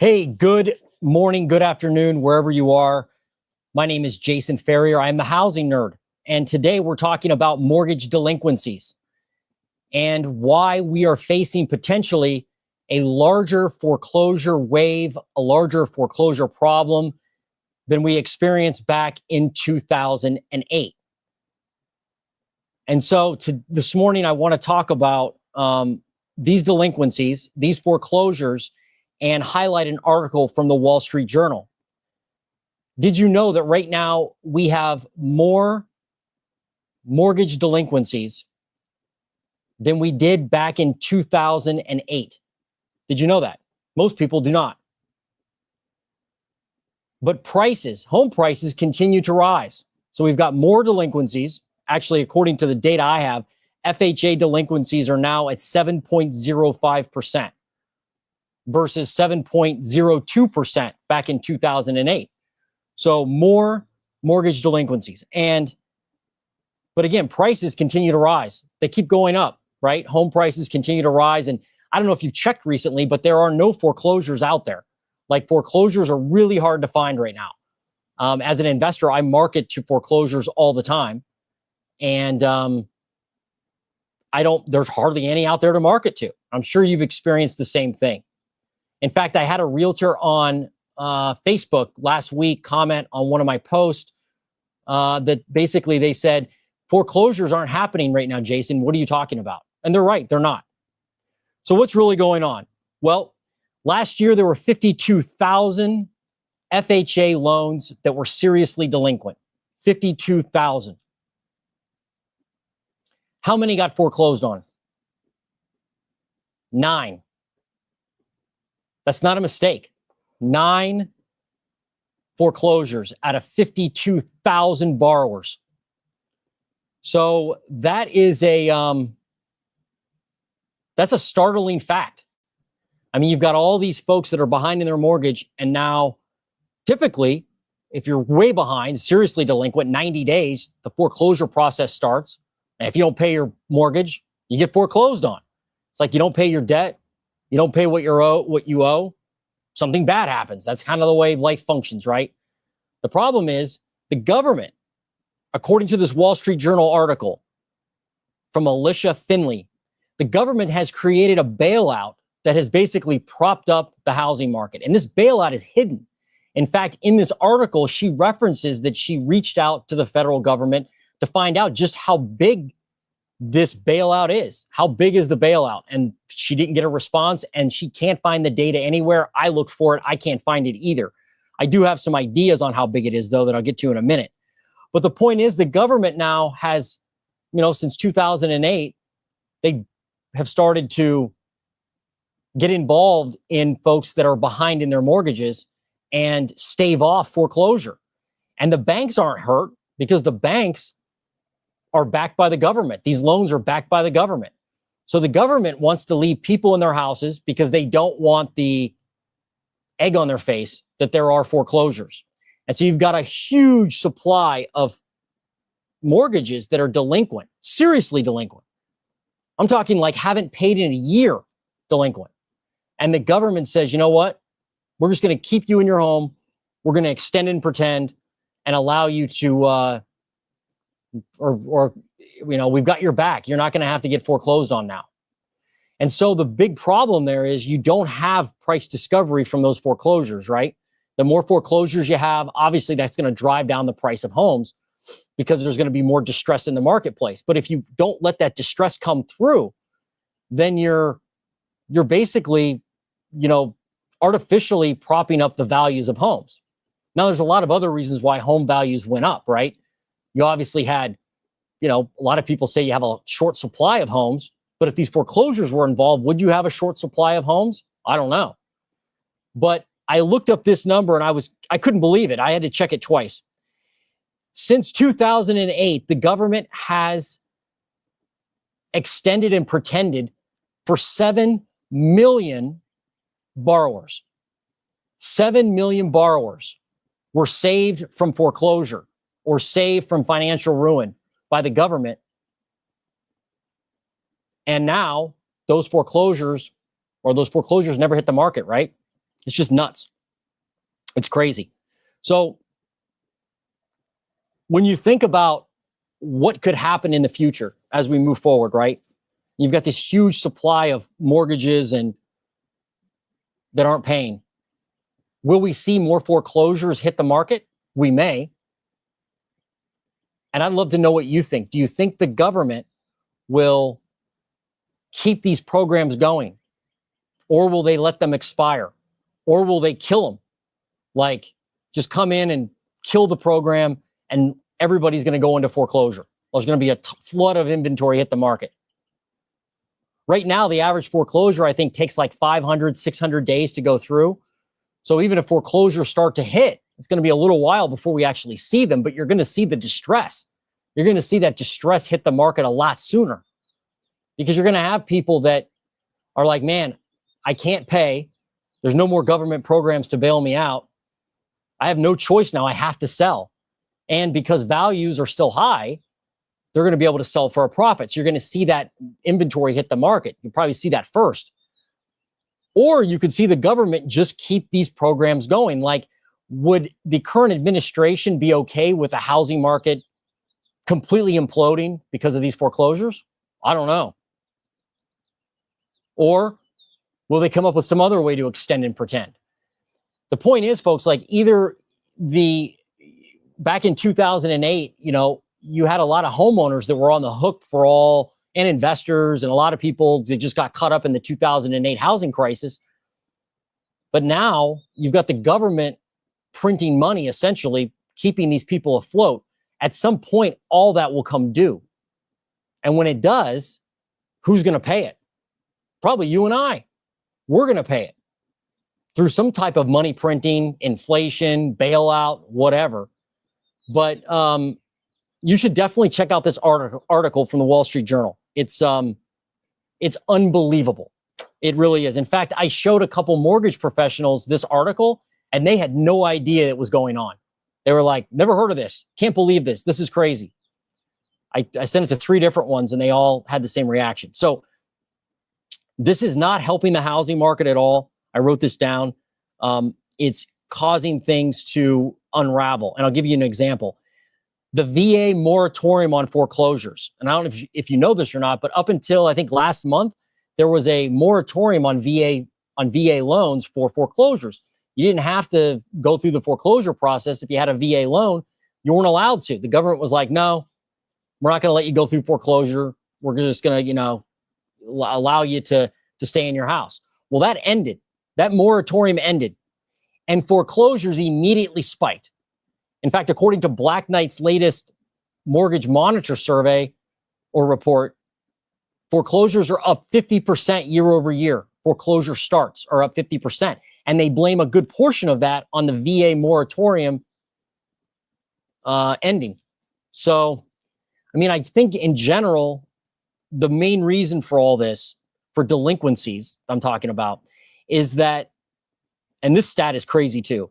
Hey, good morning, good afternoon, wherever you are. My name is Jason Ferrier. I'm the housing nerd. And today we're talking about mortgage delinquencies and why we are facing potentially a larger foreclosure wave, a larger foreclosure problem than we experienced back in 2008. And so this morning, I want to talk about these delinquencies, these foreclosures, and highlight an article from the Wall Street Journal. Did you know that right now we have more mortgage delinquencies than we did back in 2008? Did you know that? Most people do not. But prices, home prices continue to rise. So we've got more delinquencies. Actually, according to the data I have, FHA delinquencies are now at 7.05%. versus 7.02% back in 2008. So more mortgage delinquencies. But again, prices continue to rise. They keep going up, right? Home prices continue to rise. And I don't know if you've checked recently, but there are no foreclosures out there. Like, foreclosures are really hard to find right now. As an investor, I market to foreclosures all the time. And there's hardly any out there to market to. I'm sure you've experienced the same thing. In fact, I had a realtor on Facebook last week comment on one of my posts that basically they said, foreclosures aren't happening right now, Jason. What are you talking about? And they're right, they're not. So what's really going on? Well, last year there were 52,000 FHA loans that were seriously delinquent. 52,000. How many got foreclosed on? 9. That's not a mistake. 9 foreclosures out of 52,000 borrowers. So that is that's a startling fact. I mean, you've got all these folks that are behind in their mortgage, and now typically, if you're way behind, seriously delinquent, 90 days, the foreclosure process starts. And if you don't pay your mortgage, you get foreclosed on. It's like you don't pay your debt. You don't pay what you owe, something bad happens. That's kind of the way life functions, right? The problem is the government, according to this Wall Street Journal article from Alicia Finley, the government has created a bailout that has basically propped up the housing market. And this bailout is hidden. In fact, in this article, she references that she reached out to the federal government to find out just how big this bailout is. How big is the bailout? And she didn't get a response, and she can't find the data anywhere. I looked for it. I can't find it either. I do have some ideas on how big it is, though, that I'll get to in a minute. But the point is, the government now has, since 2008, they have started to get involved in folks that are behind in their mortgages and stave off foreclosure. And the banks aren't hurt because the banks are backed by the government. These loans are backed by the government. So the government wants to leave people in their houses because they don't want the egg on their face that there are foreclosures. And so you've got a huge supply of mortgages that are delinquent, seriously delinquent. I'm talking like haven't paid in a year delinquent. And the government says, you know what? We're just going to keep you in your home. We're going to extend and pretend and allow you to we've got your back. You're not going to have to get foreclosed on now. And so the big problem there is you don't have price discovery from those foreclosures, right? The more foreclosures you have, obviously that's going to drive down the price of homes because there's going to be more distress in the marketplace. But if you don't let that distress come through, then you're basically, artificially propping up the values of homes. Now, there's a lot of other reasons why home values went up, right? You obviously had, a lot of people say you have a short supply of homes, but if these foreclosures were involved, would you have a short supply of homes? I don't know. But I looked up this number and I couldn't believe it. I had to check it twice. Since 2008, the government has extended and pretended for 7 million borrowers. 7 million borrowers were saved from foreclosure or saved from financial ruin by the government. And now those foreclosures never hit the market, right? It's just nuts. It's crazy. So when you think about what could happen in the future as we move forward, right? You've got this huge supply of mortgages and that aren't paying. Will we see more foreclosures hit the market? We may. And I'd love to know what you think. Do you think the government will keep these programs going? Or will they let them expire? Or will they kill them? Like, just come in and kill the program and everybody's going to go into foreclosure. There's going to be a flood of inventory hit the market. Right now, the average foreclosure, I think, takes like 500, 600 days to go through. So even if foreclosures start to hit, it's going to be a little while before we actually see them, but you're going to see the distress. You're going to see that distress hit the market a lot sooner because you're going to have people that are like, man, I can't pay. There's no more government programs to bail me out. I have no choice now. I have to sell. And because values are still high, they're going to be able to sell for a profit. So you're going to see that inventory hit the market. You'll probably see that first. Or you could see the government just keep these programs going. Like, would the current administration be okay with the housing market completely imploding because of these foreclosures? I don't know. Or will they come up with some other way to extend and pretend? The point is, folks, like either back in 2008, you had a lot of homeowners that were on the hook for all, and investors, and a lot of people that just got caught up in the 2008 housing crisis. But now you've got the government printing money, essentially keeping these people afloat. At some point, all that will come due. And when it does, who's going to pay it? Probably you and I. We're going to pay it through some type of money printing, inflation, bailout, whatever. But you should definitely check out this article from the Wall Street Journal. It's unbelievable. It really is. In fact, I showed a couple mortgage professionals this article, and they had no idea it was going on. They were like, never heard of this. Can't believe this. This is crazy. I sent it to 3 different ones, and they all had the same reaction. So this is not helping the housing market at all. I wrote this down. It's causing things to unravel. And I'll give you an example. The VA moratorium on foreclosures. And I don't know if you know this or not, but up until I think last month, there was a moratorium on VA loans for foreclosures. You didn't have to go through the foreclosure process. If you had a VA loan, you weren't allowed to. The government was like, no, we're not going to let you go through foreclosure. We're just going to, allow you to stay in your house. Well, that ended. That moratorium ended. And foreclosures immediately spiked. In fact, according to Black Knight's latest mortgage monitor survey or report, foreclosures are up 50% year over year. Foreclosure starts are up 50%. And they blame a good portion of that on the VA moratorium ending. So, I think in general, the main reason for all this, for delinquencies I'm talking about, is that, and this stat is crazy too,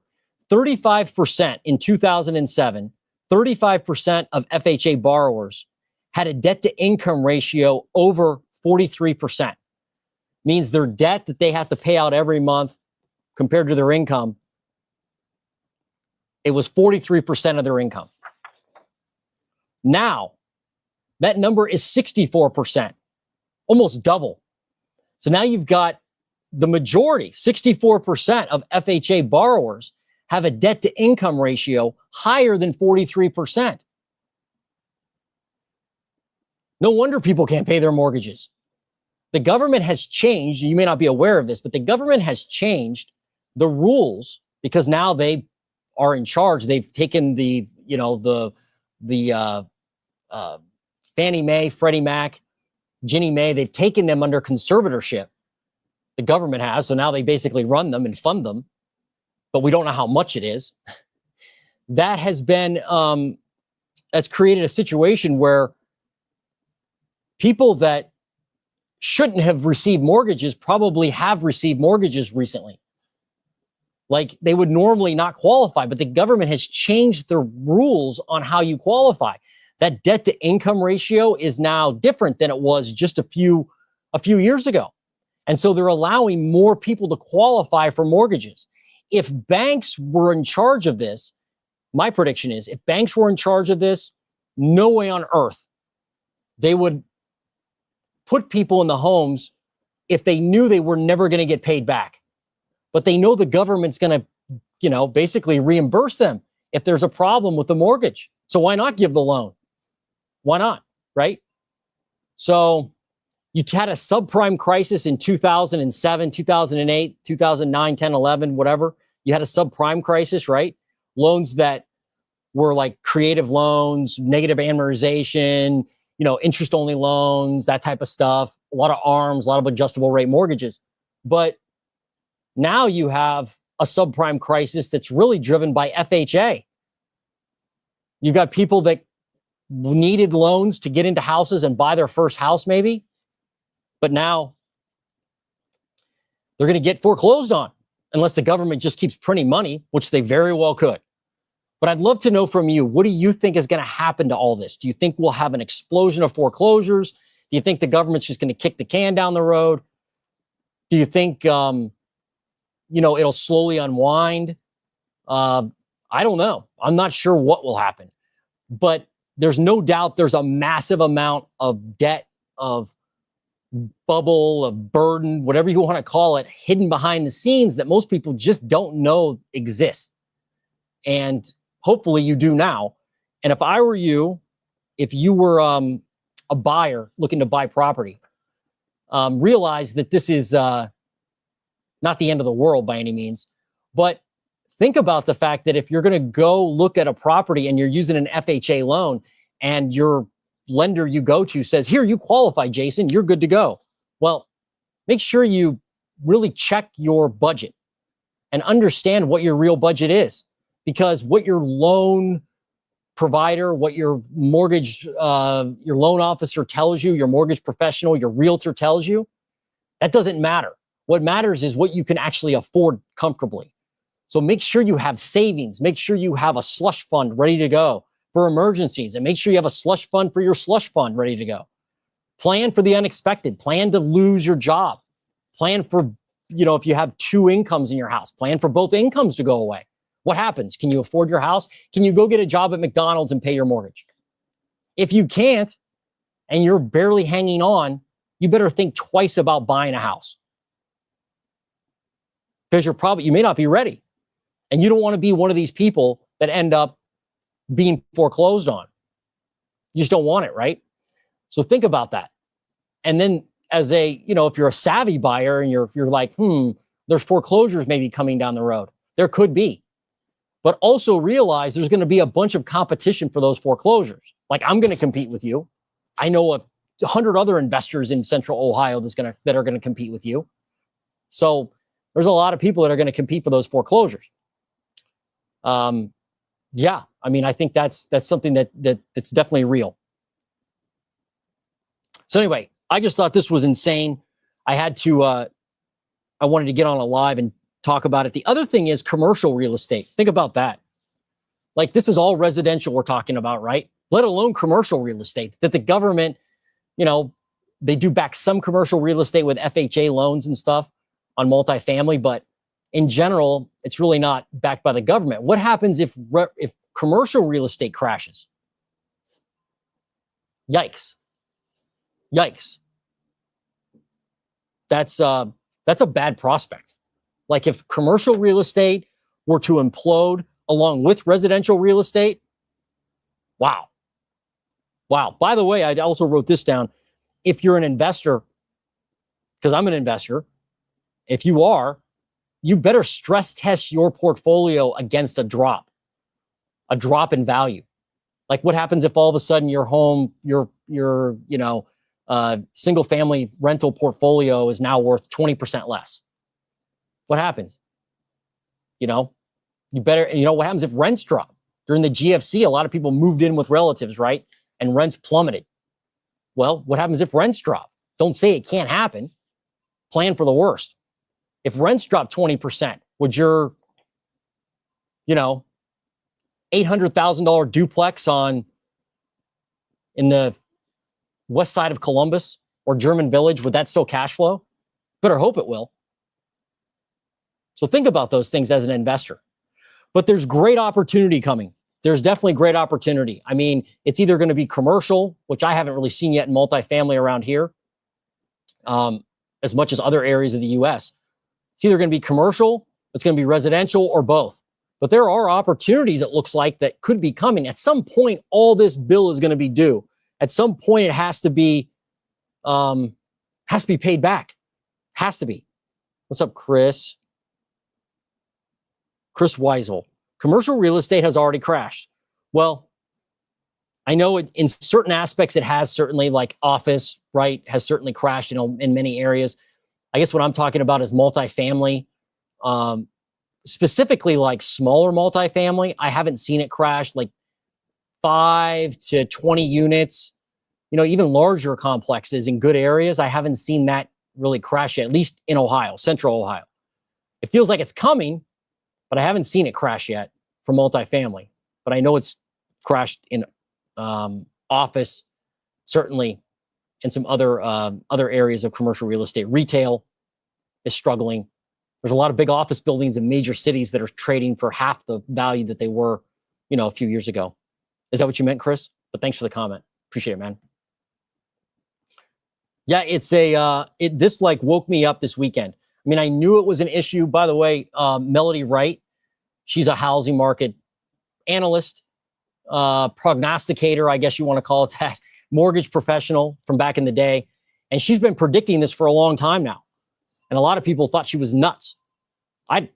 35% in 2007, 35% of FHA borrowers had a debt to income ratio over 43%. Means their debt that they have to pay out every month compared to their income, it was 43% of their income. Now, that number is 64%, almost double. So now you've got the majority, 64% of FHA borrowers have a debt to income ratio higher than 43%. No wonder people can't pay their mortgages. The government has changed. You may not be aware of this, but the government has changed the rules because now they are in charge. They've taken the Fannie Mae, Freddie Mac, Ginnie Mae, they've taken them under conservatorship. The government has, so now they basically run them and fund them, but we don't know how much it is. That has been, that's created a situation where people that shouldn't have received mortgages probably have received mortgages recently. Like they would normally not qualify, but the government has changed the rules on how you qualify. That debt to income ratio is now different than it was just a few years ago. And so they're allowing more people to qualify for mortgages. If banks were in charge of this, my prediction is if banks were in charge of this, no way on earth they would put people in the homes if they knew they were never going to get paid back. But they know the government's going to, basically reimburse them if there's a problem with the mortgage. So why not give the loan? Why not? Right? So you had a subprime crisis in 2007, 2008, 2009, 10, 11, whatever. You had a subprime crisis, right? Loans that were like creative loans, negative amortization, interest-only loans, that type of stuff. A lot of ARMs, a lot of adjustable rate mortgages. But now you have a subprime crisis that's really driven by FHA. You've got people that needed loans to get into houses and buy their first house maybe, but now they're going to get foreclosed on unless the government just keeps printing money, which they very well could. But I'd love to know from you, what do you think is going to happen to all this? Do you think we'll have an explosion of foreclosures? Do you think the government's just going to kick the can down the road? Do you think, it'll slowly unwind? I don't know. I'm not sure what will happen. But there's no doubt there's a massive amount of debt, of bubble, of burden, whatever you want to call it, hidden behind the scenes that most people just don't know exist. And hopefully you do now. And if I were you, if you were a buyer looking to buy property, realize that this is not the end of the world by any means. But think about the fact that if you're going to go look at a property and you're using an FHA loan and your lender you go to says, here, you qualify, Jason, you're good to go. Well, make sure you really check your budget and understand what your real budget is, because what your loan provider, what your mortgage, your loan officer tells you, your mortgage professional, your realtor tells you, that doesn't matter. What matters is what you can actually afford comfortably. So make sure you have savings. Make sure you have a slush fund ready to go for emergencies, and make sure you have a slush fund for your slush fund ready to go. Plan for the unexpected. Plan to lose your job. Plan for, if you have two incomes in your house, plan for both incomes to go away. What happens? Can you afford your house? Can you go get a job at McDonald's and pay your mortgage? If you can't, and you're barely hanging on, you better think twice about buying a house, because you may not be ready. And you don't want to be one of these people that end up being foreclosed on. You just don't want it, right? So think about that. And then if you're a savvy buyer and you're like, there's foreclosures maybe coming down the road. There could be. But also realize there's going to be a bunch of competition for those foreclosures. Like, I'm going to compete with you. I know 100 other investors in Central Ohio that are going to compete with you. So there's a lot of people that are going to compete for those foreclosures. I think that's something that's definitely real. So anyway, I just thought this was insane. I wanted to get on a live and talk about it. The other thing is commercial real estate. Think about that. Like, this is all residential we're talking about, right? Let alone commercial real estate that the government, they do back some commercial real estate with FHA loans and stuff on multifamily, but in general, it's really not backed by the government. What happens if commercial real estate crashes? Yikes. That's a bad prospect. Like, if commercial real estate were to implode along with residential real estate, wow. By the way, I also wrote this down. If you're an investor, because I'm an investor, if you are, you better stress test your portfolio against a drop in value. Like, what happens if all of a sudden your home, your single family rental portfolio is now worth 20% less? What happens? What happens if rents drop? During the GFC, a lot of people moved in with relatives, right? And rents plummeted. Well, what happens if rents drop? Don't say it can't happen. Plan for the worst. If rents drop 20%, would your, $800,000 duplex in the west side of Columbus or German Village, would that still cash flow? Better hope it will. So think about those things as an investor. But there's great opportunity coming. There's definitely great opportunity. I mean, it's either going to be commercial, which I haven't really seen yet in multifamily around here, as much as other areas of the US. It's either going to be commercial, it's going to be residential, or both. But there are opportunities, it looks like, that could be coming. At some point, all this bill is going to be due. At some point, it has to be paid back. Has to be. What's up, Chris? Chris Weisel. Commercial real estate has already crashed. Well, I know in certain aspects it has, certainly, like office, right, has certainly crashed, in many areas. I guess what I'm talking about is multifamily, specifically like smaller multifamily. I haven't seen it crash, like 5 to 20 units, even larger complexes in good areas. I haven't seen that really crash yet, at least in Ohio, central Ohio. It feels like it's coming, but I haven't seen it crash yet for multifamily. But I know it's crashed in office, certainly, and some other areas of commercial real estate. Retail is struggling. There's a lot of big office buildings in major cities that are trading for half the value that they were, a few years ago. Is that what you meant, Chris? But thanks for the comment. Appreciate it, man. Yeah, this like woke me up this weekend. I mean, I knew it was an issue. By the way, Melody Wright, she's a housing market analyst, prognosticator, I guess you want to call it that, mortgage professional from back in the day. And she's been predicting this for a long time now. And a lot of people thought she was nuts. I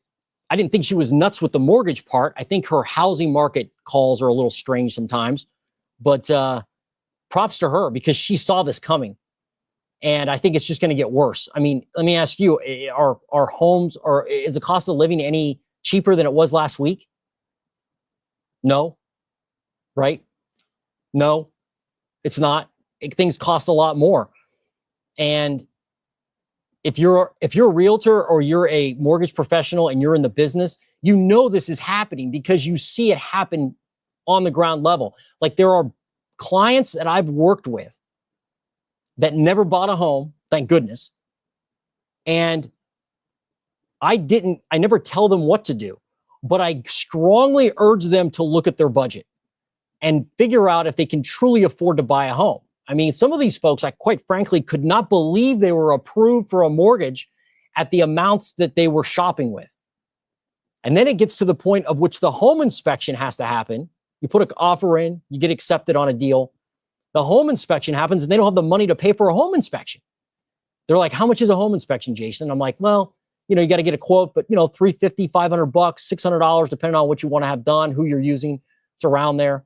didn't think she was nuts with the mortgage part. I think her housing market calls are a little strange sometimes. But props to her, because she saw this coming. And I think it's just going to get worse. I mean, let me ask you, are homes, or is the cost of living any cheaper than it was last week? No. Right? No, it's not. Things cost a lot more. And if you're a realtor or you're a mortgage professional and you're in the business, this is happening because you see it happen on the ground level. Like, there are clients that I've worked with that never bought a home, thank goodness. And I never tell them what to do, but I strongly urge them to look at their budget and figure out if they can truly afford to buy a home. I mean, some of these folks, I quite frankly could not believe they were approved for a mortgage at the amounts that they were shopping with. And then it gets to the point of which the home inspection has to happen. You put an offer in, you get accepted on a deal. The home inspection happens and they don't have the money to pay for a home inspection. They're like, how much is a home inspection, Jason? I'm like, well, you got to get a quote, but $350, $500, $600, depending on what you want to have done, who you're using. It's around there.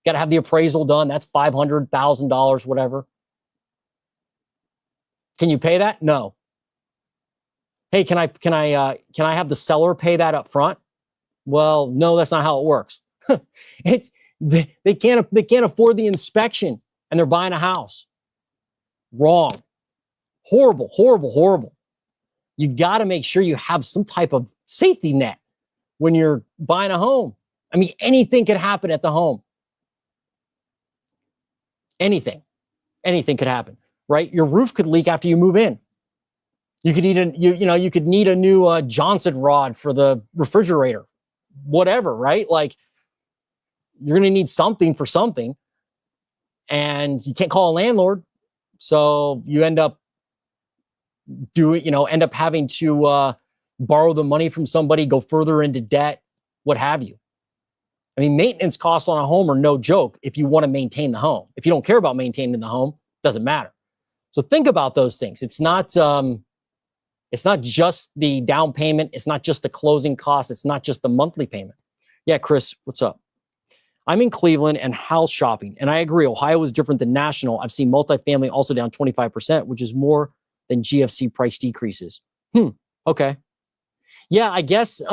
Got to have the appraisal done. That's $500, $1,000, whatever. Can you pay that? No. Hey, can I have the seller pay that up front? Well, no, that's not how it works. They can't afford the inspection and they're buying a house. Wrong. Horrible, horrible, horrible. You got to make sure you have some type of safety net when you're buying a home. I mean, anything could happen at the home. Anything could happen, right? Your roof could leak after you move in. You could you could need a new Johnson rod for the refrigerator, whatever, right? Like, you're going to need something for something, and you can't call a landlord, so you end up having to borrow the money from somebody, go further into debt, what have you. I mean, maintenance costs on a home are no joke if you want to maintain the home. If you don't care about maintaining the home, it doesn't matter. So think about those things. It's not just the down payment. It's not just the closing costs. It's not just the monthly payment. Yeah, Chris, what's up? I'm in Cleveland and house shopping, and I agree. Ohio is different than national. I've seen multifamily also down 25%, which is more than GFC price decreases. Okay. Yeah, I guess...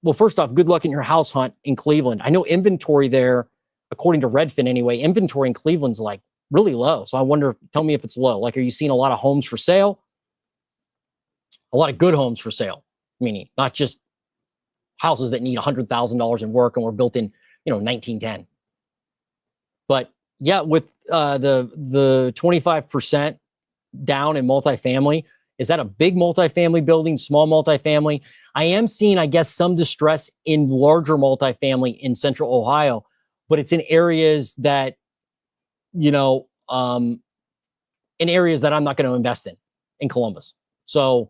Well, first off, good luck in your house hunt in Cleveland. I know inventory there, according to Redfin anyway, inventory in Cleveland's like really low. So I wonder, tell me if it's low. Like, are you seeing a lot of homes for sale? A lot of good homes for sale, meaning not just houses that need $100,000 in work and were built in, 1910. But yeah, with the 25% down in multifamily, Is that a big multifamily building, small multifamily? I am seeing, I guess, some distress in larger multifamily in central Ohio, but it's in areas that, you know, in areas that I'm not going to invest in Columbus. So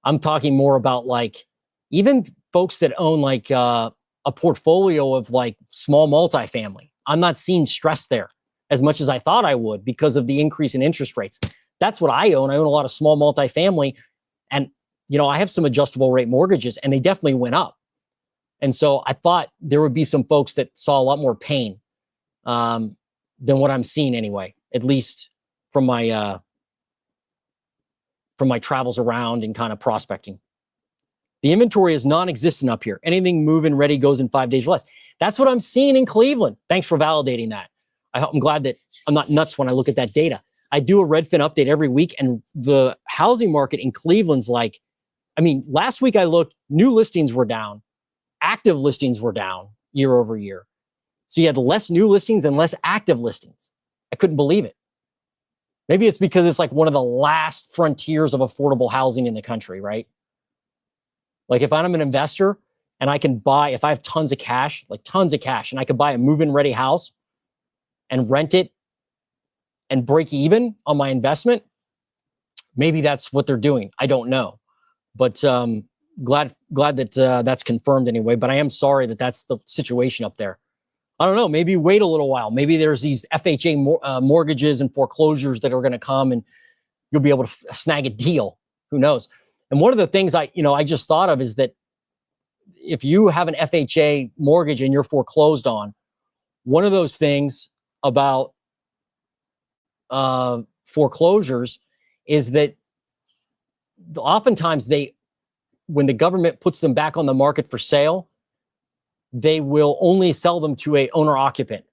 I'm talking more about like even folks that own like a portfolio of like small multifamily. I'm not seeing stress there as much as I thought I would because of the increase in interest rates. That's what I own. I own a lot of small multifamily, and you know I have some adjustable rate mortgages, and they definitely went up. And so I thought there would be some folks that saw a lot more pain than what I'm seeing anyway, at least from my travels around and kind of prospecting. The inventory is non-existent up here. Anything move-in ready goes in 5 days or less. That's what I'm seeing in Cleveland. Thanks for validating that. I'm glad that I'm not nuts when I look at that data. I do a Redfin update every week, and the housing market in Cleveland's like, I mean, last week I looked, new listings were down, active listings were down year over year. So you had less new listings and less active listings. I couldn't believe it. Maybe it's because it's like one of the last frontiers of affordable housing in the country, right? Like if I'm an investor and I can buy, if I have tons of cash, like tons of cash, and I could buy a move-in ready house and rent it and break even on my investment, maybe that's what they're doing. I don't know, but glad that that's confirmed anyway. But I am sorry that that's the situation up there. I don't know. Maybe wait a little while. Maybe there's these FHA mortgages and foreclosures that are going to come, and you'll be able to snag a deal. Who knows? And one of the things I just thought of is that if you have an FHA mortgage and you're foreclosed on, one of those things about foreclosures is that oftentimes when the government puts them back on the market for sale, they will only sell them to a owner occupant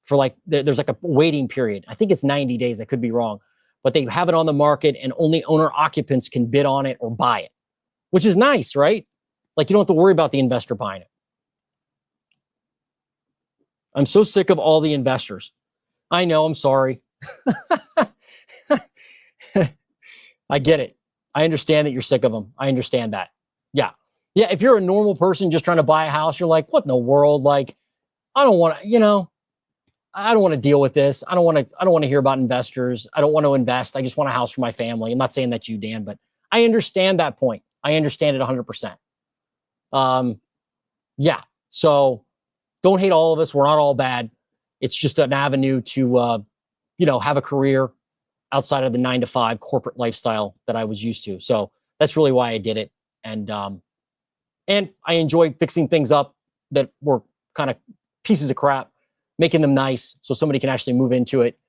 for like, there's like a waiting period. I think it's 90 days. I could be wrong, but they have it on the market and only owner occupants can bid on it or buy it, which is nice, right? Like you don't have to worry about the investor buying it. I'm so sick of all the investors. I know, I'm sorry. I get it. I understand that you're sick of them. I understand that. Yeah. Yeah. If you're a normal person just trying to buy a house, you're like, what in the world? Like, I don't want to, I don't want to deal with this. I don't want to hear about investors. I don't want to invest. I just want a house for my family. I'm not saying that's you, Dan, but I understand that point. I understand it 100%. Yeah. So don't hate all of us. We're not all bad. It's just an avenue to, have a career outside of the 9-to-5 corporate lifestyle that I was used to. So that's really why I did it. And I enjoy fixing things up that were kind of pieces of crap, making them nice so somebody can actually move into it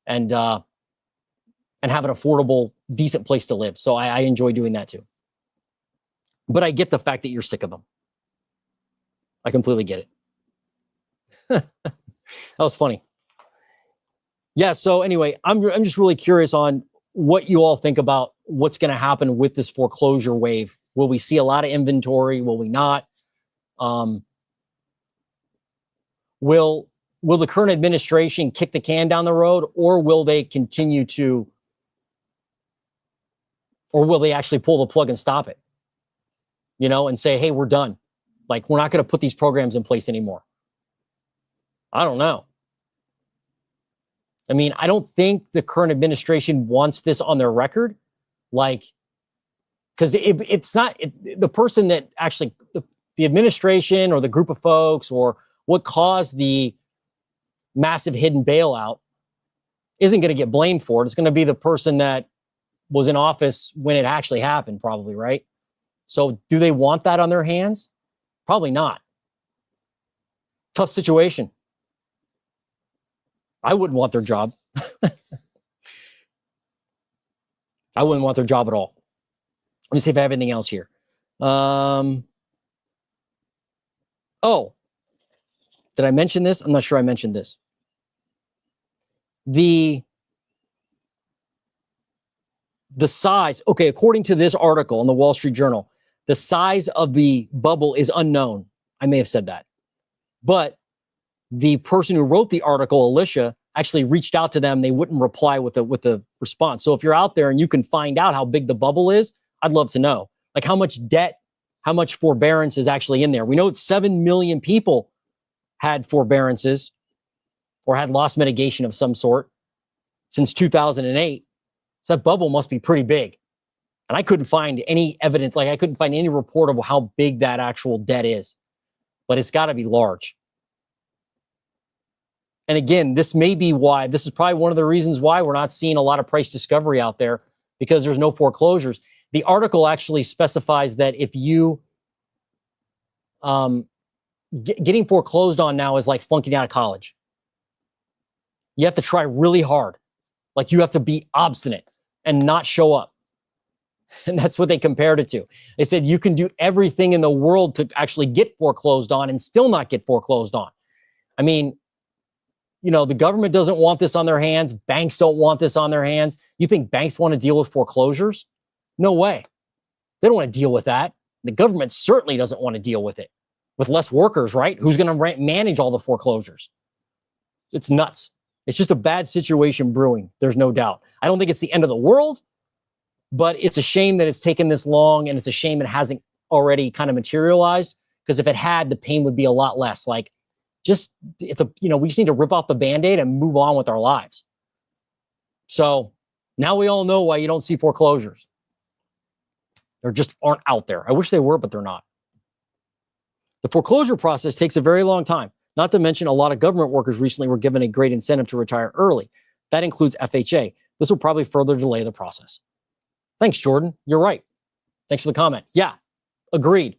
and have an affordable, decent place to live. So I enjoy doing that too. But I get the fact that you're sick of them. I completely get it. That was funny. Yeah, so anyway, I'm just really curious on what you all think about what's going to happen with this foreclosure wave. Will we see a lot of inventory? Will we not? Will the current administration kick the can down the road, or will they continue to, or will they actually pull the plug and stop it? And say, hey, we're done. Like, we're not going to put these programs in place anymore. I don't know. I mean, I don't think the current administration wants this on their record. Like, because it's not the person that actually, the administration or the group of folks or what caused the massive hidden bailout isn't going to get blamed for it. It's going to be the person that was in office when it actually happened, probably, right? So do they want that on their hands? Probably not. Tough situation. I wouldn't want their job. I wouldn't want their job at all. Let me see if I have anything else here. Oh, did I mention this? I'm not sure I mentioned this. The size, okay, according to this article in the Wall Street Journal, the size of the bubble is unknown. I may have said that. But the person who wrote the article, Alicia, actually reached out to them, they wouldn't reply with a response. So if you're out there and you can find out how big the bubble is, I'd love to know. Like how much debt, how much forbearance is actually in there. We know that 7 million people had forbearances or had loss mitigation of some sort since 2008. So that bubble must be pretty big. And I couldn't find any evidence, like I couldn't find any report of how big that actual debt is, but it's got to be large. And again, this may be why, this is probably one of the reasons why we're not seeing a lot of price discovery out there, because there's no foreclosures. The article actually specifies that if you, getting foreclosed on now is like flunking out of college. You have to try really hard. Like you have to be obstinate and not show up. And that's what they compared it to. They said you can do everything in the world to actually get foreclosed on and still not get foreclosed on. I mean, you know, the government doesn't want this on their hands. Banks don't want this on their hands. You think banks want to deal with foreclosures? No way. They don't want to deal with that. The government certainly doesn't want to deal with it. With less workers, right? Who's going to manage all the foreclosures? It's nuts. It's just a bad situation brewing. There's no doubt. I don't think it's the end of the world, but it's a shame that it's taken this long, and it's a shame it hasn't already kind of materialized, because if it had, the pain would be a lot less. Like, just, it's a, you know, we just need to rip off the Band-Aid and move on with our lives. So now we all know why you don't see foreclosures. They just aren't out there. I wish they were, but they're not. The foreclosure process takes a very long time. Not to mention, a lot of government workers recently were given a great incentive to retire early. That includes FHA. This will probably further delay the process. Thanks, Jordan. You're right. Thanks for the comment. Yeah, agreed.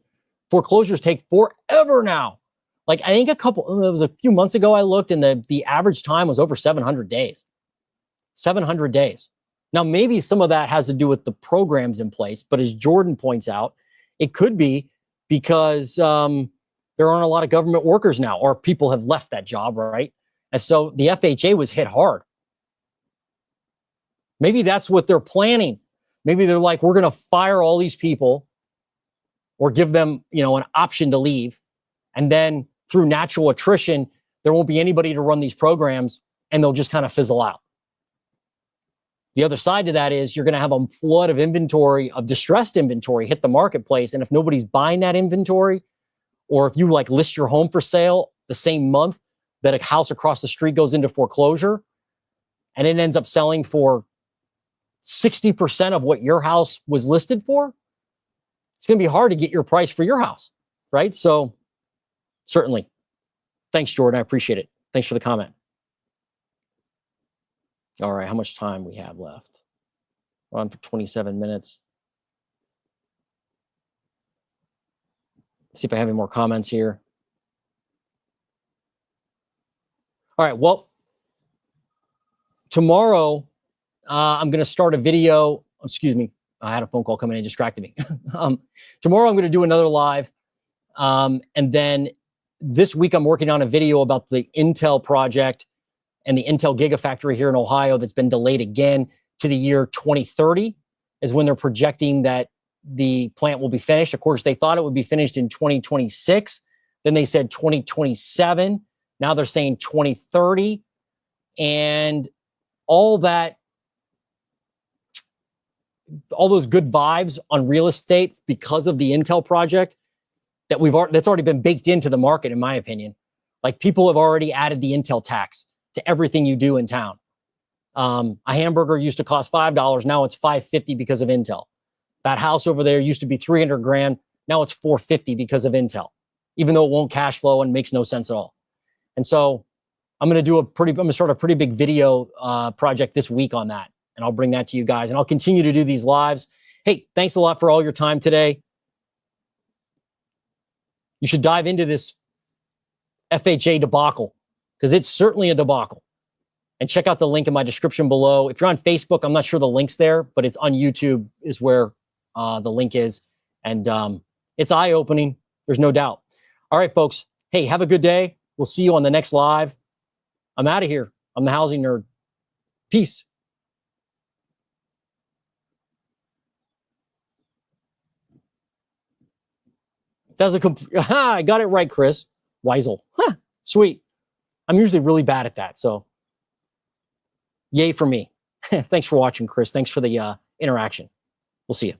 Foreclosures take forever now. Like, I think it was a few months ago I looked, and the average time was over 700 days. 700 days. Now, maybe some of that has to do with the programs in place, but as Jordan points out, it could be because there aren't a lot of government workers now, or people have left that job, right? And so the FHA was hit hard. Maybe that's what they're planning. Maybe they're like, we're going to fire all these people or give them, you know, an option to leave. And then through natural attrition, there won't be anybody to run these programs, and they'll just kind of fizzle out. The other side to that is you're going to have a flood of inventory, of distressed inventory, hit the marketplace. And if nobody's buying that inventory, or if you like list your home for sale the same month that a house across the street goes into foreclosure, and it ends up selling for 60% of what your house was listed for, it's going to be hard to get your price for your house, right? So certainly. Thanks, Jordan. I appreciate it. Thanks for the comment. All right, how much time we have left? We're on for 27 minutes. Let's see if I have any more comments here. All right, well, tomorrow I'm going to start a video. Excuse me, I had a phone call coming in, distracted me. Tomorrow I'm going to do another live. And then this week I'm working on a video about the Intel project and the Intel Gigafactory here in Ohio that's been delayed again to the year 2030 is when they're projecting that the plant will be finished. Of course, they thought it would be finished in 2026. Then they said 2027. Now they're saying 2030. And all that, all those good vibes on real estate because of the Intel project that's already been baked into the market, in my opinion. Like, people have already added the Intel tax to everything you do in town. A hamburger used to cost $5. Now it's $5.50 because of Intel. That house over there used to be 300 grand. Now it's 450 because of Intel, even though it won't cash flow and makes no sense at all. And so I'm going to start a pretty big video project this week on that. And I'll bring that to you guys, and I'll continue to do these lives. Hey, thanks a lot for all your time today. You should dive into this FHA debacle, because it's certainly a debacle. And check out the link in my description below. If you're on Facebook, I'm not sure the link's there, but it's on YouTube is where the link is. And it's eye-opening. There's no doubt. All right, folks. Hey, have a good day. We'll see you on the next live. I'm out of here. I'm the Housing Nerd. Peace. That's I got it right, Chris. Weisel. Huh, sweet. I'm usually really bad at that, so Yay for me. Thanks for watching, Chris. Thanks for the interaction. We'll see you.